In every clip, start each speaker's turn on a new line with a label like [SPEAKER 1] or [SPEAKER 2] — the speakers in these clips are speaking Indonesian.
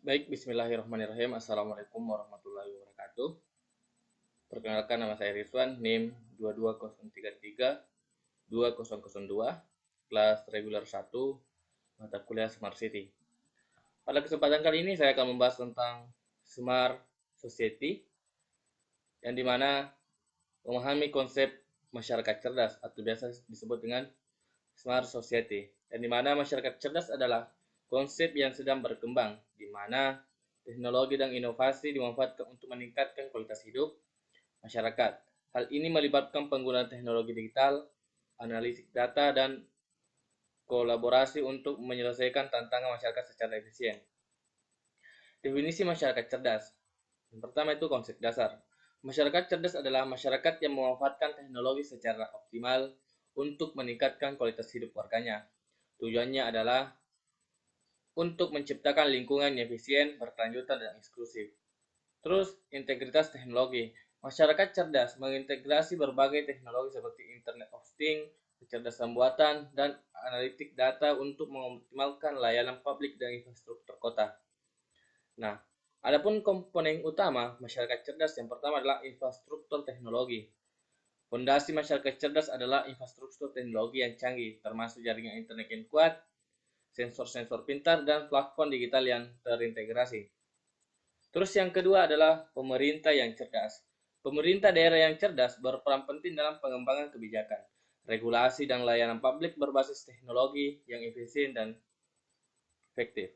[SPEAKER 1] Baik, bismillahirrahmanirrahim. Assalamualaikum warahmatullahi wabarakatuh. Perkenalkan, nama saya Rizwan, NIM 22033-2002, kelas reguler 1, mata kuliah Smart City. Pada kesempatan kali ini saya akan membahas tentang Smart Society, yang dimana memahami konsep masyarakat cerdas atau biasa disebut dengan Smart Society, yang dimana masyarakat cerdas adalah konsep yang sedang berkembang, di mana teknologi dan inovasi dimanfaatkan untuk meningkatkan kualitas hidup masyarakat. Hal ini melibatkan penggunaan teknologi digital, analisis data, dan kolaborasi untuk menyelesaikan tantangan masyarakat secara efisien. Definisi masyarakat cerdas. Yang pertama itu konsep dasar. Masyarakat cerdas adalah masyarakat yang memanfaatkan teknologi secara optimal untuk meningkatkan kualitas hidup warganya. Tujuannya adalah untuk menciptakan lingkungan yang efisien, berkelanjutan, dan eksklusif. Terus, integritas teknologi. Masyarakat cerdas mengintegrasi berbagai teknologi seperti Internet of Things, kecerdasan buatan, dan analitik data untuk mengoptimalkan layanan publik dan infrastruktur kota. Nah, adapun komponen utama masyarakat cerdas yang pertama adalah infrastruktur teknologi. Fondasi masyarakat cerdas adalah infrastruktur teknologi yang canggih, termasuk jaringan internet yang kuat, sensor-sensor pintar, dan platform digital yang terintegrasi. Terus yang kedua adalah pemerintah yang cerdas. Pemerintah daerah yang cerdas berperan penting dalam pengembangan kebijakan, regulasi, dan layanan publik berbasis teknologi yang efisien dan efektif.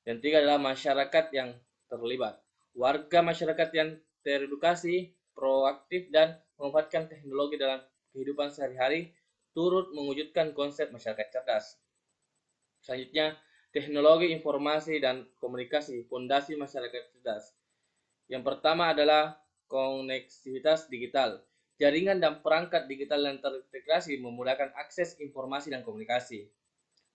[SPEAKER 1] Yang ketiga adalah masyarakat yang terlibat. Warga masyarakat yang teredukasi, proaktif, dan memanfaatkan teknologi dalam kehidupan sehari-hari turut mewujudkan konsep masyarakat cerdas. Selanjutnya, teknologi informasi dan komunikasi, fondasi masyarakat cerdas. Yang pertama adalah konektivitas digital. Jaringan dan perangkat digital yang terintegrasi memudahkan akses informasi dan komunikasi,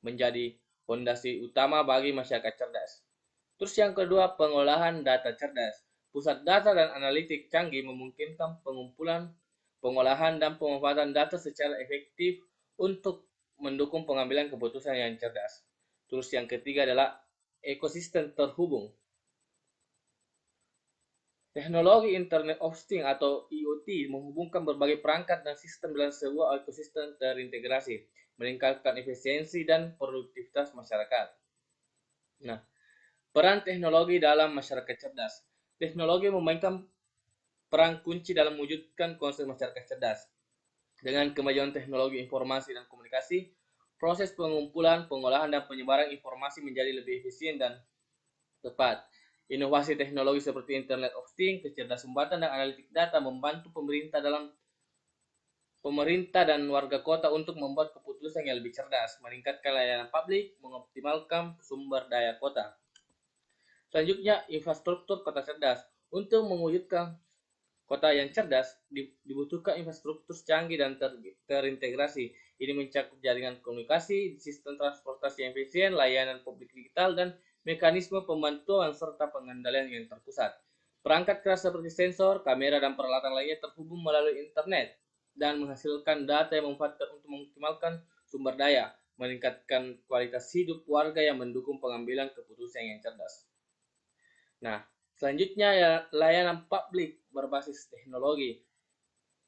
[SPEAKER 1] menjadi fondasi utama bagi masyarakat cerdas. Terus yang kedua, pengolahan data cerdas. Pusat data dan analitik canggih memungkinkan pengumpulan, pengolahan, dan pemanfaatan data secara efektif untuk mendukung pengambilan keputusan yang cerdas. Terus yang ketiga adalah ekosistem terhubung. Teknologi Internet of Things atau IoT menghubungkan berbagai perangkat dan sistem dalam sebuah ekosistem terintegrasi, meningkatkan efisiensi dan produktivitas masyarakat. Nah, peran teknologi dalam masyarakat cerdas. Teknologi memainkan peran kunci dalam mewujudkan konsep masyarakat cerdas. Dengan kemajuan teknologi informasi dan komunikasi, proses pengumpulan, pengolahan, dan penyebaran informasi menjadi lebih efisien dan tepat. Inovasi teknologi seperti Internet of Things, kecerdasan buatan, dan analitik data membantu pemerintah dan warga kota untuk membuat keputusan yang lebih cerdas, meningkatkan layanan publik, mengoptimalkan sumber daya kota. Selanjutnya, infrastruktur kota cerdas. Untuk mewujudkan kota yang cerdas, dibutuhkan infrastruktur canggih dan terintegrasi. Ini mencakup jaringan komunikasi, sistem transportasi yang efisien, layanan publik digital, dan mekanisme pemantauan serta pengendalian yang terpusat. Perangkat keras seperti sensor, kamera, dan peralatan lainnya terhubung melalui internet dan menghasilkan data yang memanfaatkan untuk mengoptimalkan sumber daya, meningkatkan kualitas hidup warga yang mendukung pengambilan keputusan yang cerdas. Nah, selanjutnya ya layanan publik berbasis teknologi.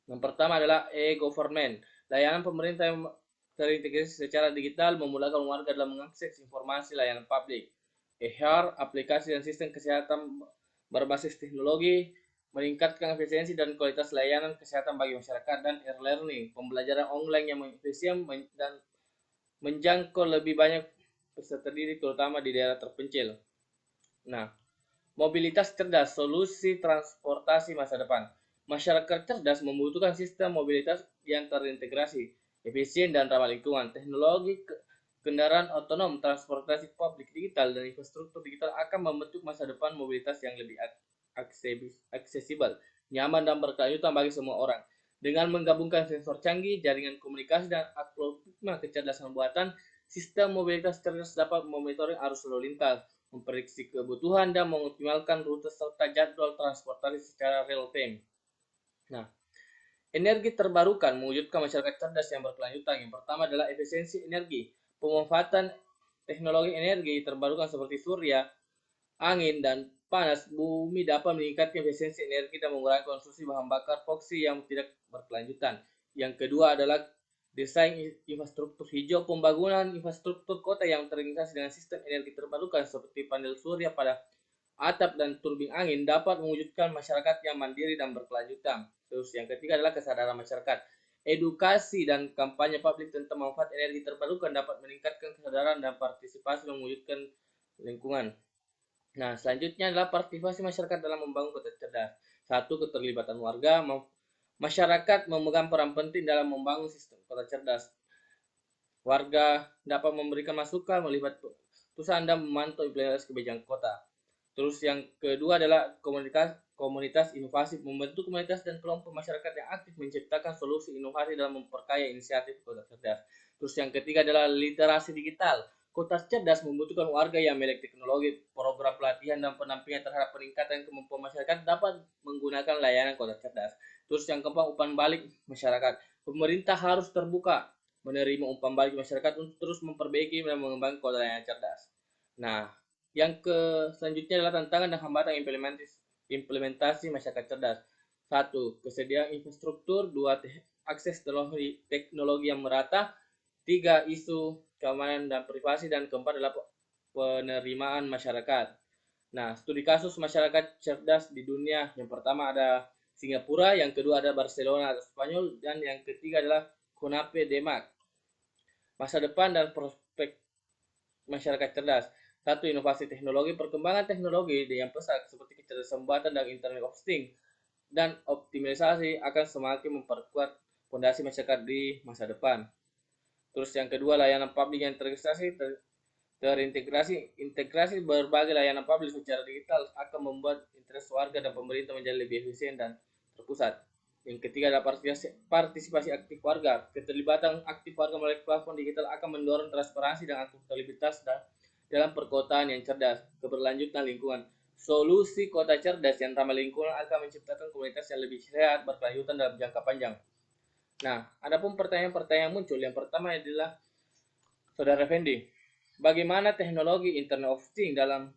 [SPEAKER 1] Yang pertama adalah e-government. Layanan pemerintah yang terintegrasi secara digital memudahkan warga dalam mengakses informasi layanan publik. E-health, aplikasi dan sistem kesehatan berbasis teknologi meningkatkan efisiensi dan kualitas layanan kesehatan bagi masyarakat. Dan e-learning, pembelajaran online yang efisien dan menjangkau lebih banyak peserta didik terutama di daerah terpencil. Nah, mobilitas cerdas, solusi transportasi masa depan. Masyarakat cerdas membutuhkan sistem mobilitas yang terintegrasi, efisien, dan ramah lingkungan. Teknologi kendaraan otonom, transportasi publik digital, dan infrastruktur digital akan membentuk masa depan mobilitas yang lebih aksesibel, nyaman, dan berkelanjutan bagi semua orang. Dengan menggabungkan sensor canggih, jaringan komunikasi, dan algoritma kecerdasan buatan, sistem mobilitas cerdas dapat memonitoring arus lalu lintas, memprediksi kebutuhan, dan mengoptimalkan rute serta jadwal transportasi secara real time. Nah, energi terbarukan mewujudkan masyarakat cerdas yang berkelanjutan. Yang pertama adalah efisiensi energi. Pemanfaatan teknologi energi terbarukan seperti surya, angin, dan panas bumi dapat meningkatkan efisiensi energi dan mengurangi konsumsi bahan bakar fosil yang tidak berkelanjutan. Yang kedua adalah desain infrastruktur hijau. Pembangunan infrastruktur kota yang terintegrasi dengan sistem energi terbarukan seperti panel surya pada atap dan turbin angin dapat mewujudkan masyarakat yang mandiri dan berkelanjutan. Terus yang ketiga adalah kesadaran masyarakat. Edukasi dan kampanye publik tentang manfaat energi terbarukan dapat meningkatkan kesadaran dan partisipasi mewujudkan lingkungan. Nah, selanjutnya adalah partisipasi masyarakat dalam membangun kota cerdas. Satu, keterlibatan warga. Masyarakat memegang peran penting dalam membangun sistem kota cerdas. Warga dapat memberikan masukan, melibat putusan, dan memantau implementasi kebijakan kota. Terus yang kedua adalah komunitas inovasi. Membentuk komunitas dan kelompok masyarakat yang aktif menciptakan solusi inovasi dalam memperkaya inisiatif kota cerdas. Terus yang ketiga adalah literasi digital. Kota cerdas membutuhkan warga yang melek teknologi. Program pelatihan dan pendampingan terhadap peningkatan kemampuan masyarakat dapat menggunakan layanan kota cerdas. Terus yang keempat, umpan balik masyarakat. Pemerintah harus terbuka menerima umpan balik masyarakat untuk terus memperbaiki dan mengembangkan kota yang cerdas. Nah, yang selanjutnya adalah tantangan dan hambatan implementasi masyarakat cerdas. Satu, kesediaan infrastruktur. Dua, akses teknologi yang merata. Tiga, isu keamanan dan privasi. Dan keempat adalah penerimaan masyarakat. Nah, studi kasus masyarakat cerdas di dunia. Yang pertama ada Singapura, yang kedua ada Barcelona atau Spanyol, dan yang ketiga adalah Konape Denmark. Masa depan dan prospek masyarakat cerdas. Satu, inovasi teknologi. Perkembangan teknologi yang pesat seperti kecerdasan buatan dan Internet of Things dan optimalisasi akan semakin memperkuat fondasi masyarakat di masa depan. Terus yang kedua, layanan publik yang terintegrasi. Integrasi berbagai layanan publik secara digital akan membuat interest warga dan pemerintah menjadi lebih efisien dan terpusat. Yang ketiga adalah partisipasi aktif warga. Keterlibatan aktif warga melalui platform digital akan mendorong transparansi dan akuntabilitas dalam perkotaan yang cerdas. Keberlanjutan lingkungan. Solusi kota cerdas yang ramah lingkungan akan menciptakan komunitas yang lebih sehat, berkelanjutan dalam jangka panjang. Nah, adapun pertanyaan-pertanyaan muncul. Yang pertama adalah, Saudara Fendi, bagaimana teknologi Internet of Things dalam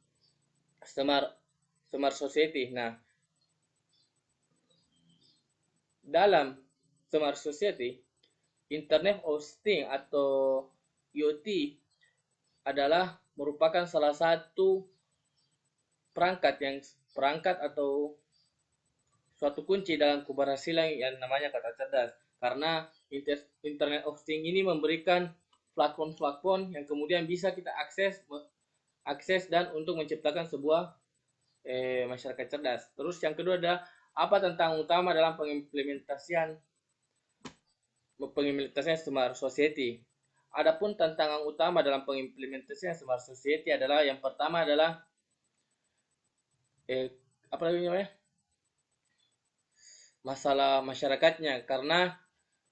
[SPEAKER 1] smart society? Nah, dalam smart society, Internet of Things atau IoT adalah merupakan salah satu perangkat atau suatu kunci dalam keberhasilan yang namanya kota cerdas. Karena Internet of Things ini memberikan platform-platform yang kemudian bisa kita akses dan untuk menciptakan sebuah masyarakat cerdas. Terus yang kedua adalah apa tantangan utama dalam pengimplementasian smart society. Adapun tantangan utama dalam pengimplementasian smart society adalah yang pertama adalah apa namanya? Masalah masyarakatnya, karena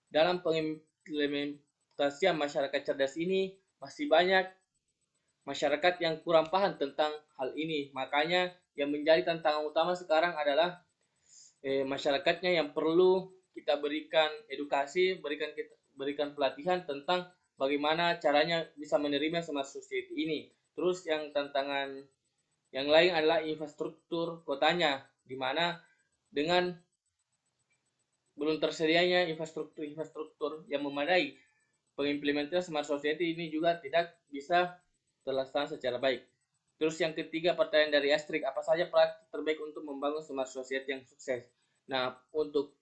[SPEAKER 1] dalam pengimplementasian masyarakat cerdas ini masih banyak masyarakat yang kurang paham tentang hal ini. Makanya yang menjadi tantangan utama sekarang adalah masyarakatnya yang perlu kita berikan edukasi, berikan pelatihan tentang bagaimana caranya bisa menerima smart society ini. Terus yang tantangan yang lain adalah infrastruktur kotanya, di mana dengan belum tersedianya infrastruktur yang memadai, pengimplementasian smart society ini juga tidak bisa terlaksana secara baik. Terus yang ketiga, pertanyaan dari Astrid, apa saja praktik terbaik untuk membangun smart society yang sukses? Nah, untuk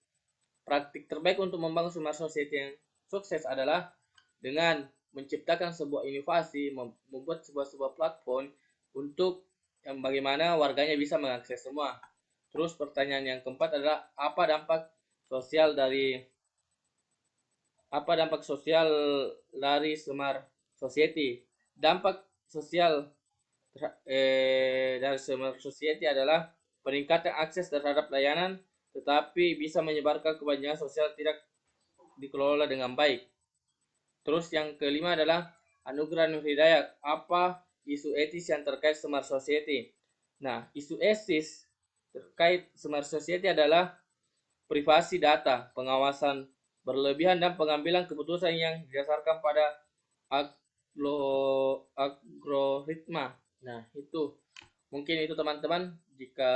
[SPEAKER 1] praktik terbaik untuk membangun smart society yang sukses adalah dengan menciptakan sebuah inovasi, membuat sebuah platform untuk yang bagaimana warganya bisa mengakses semua. Terus pertanyaan yang keempat adalah apa dampak sosial dari smart society. Dampak sosial dari smart society adalah peningkatan akses terhadap layanan, tetapi bisa menyebarkan kebanyakan sosial tidak dikelola dengan baik. Terus yang kelima adalah anugerah Nur Hidayat, apa isu etis yang terkait smart society? Nah, isu etis terkait smart society adalah privasi data, pengawasan berlebihan, dan pengambilan keputusan yang didasarkan pada algoritma. Nah, itu mungkin itu teman-teman. Jika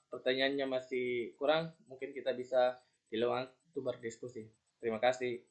[SPEAKER 1] pertanyaannya masih kurang, mungkin kita bisa di luar untuk berdiskusi. Terima kasih.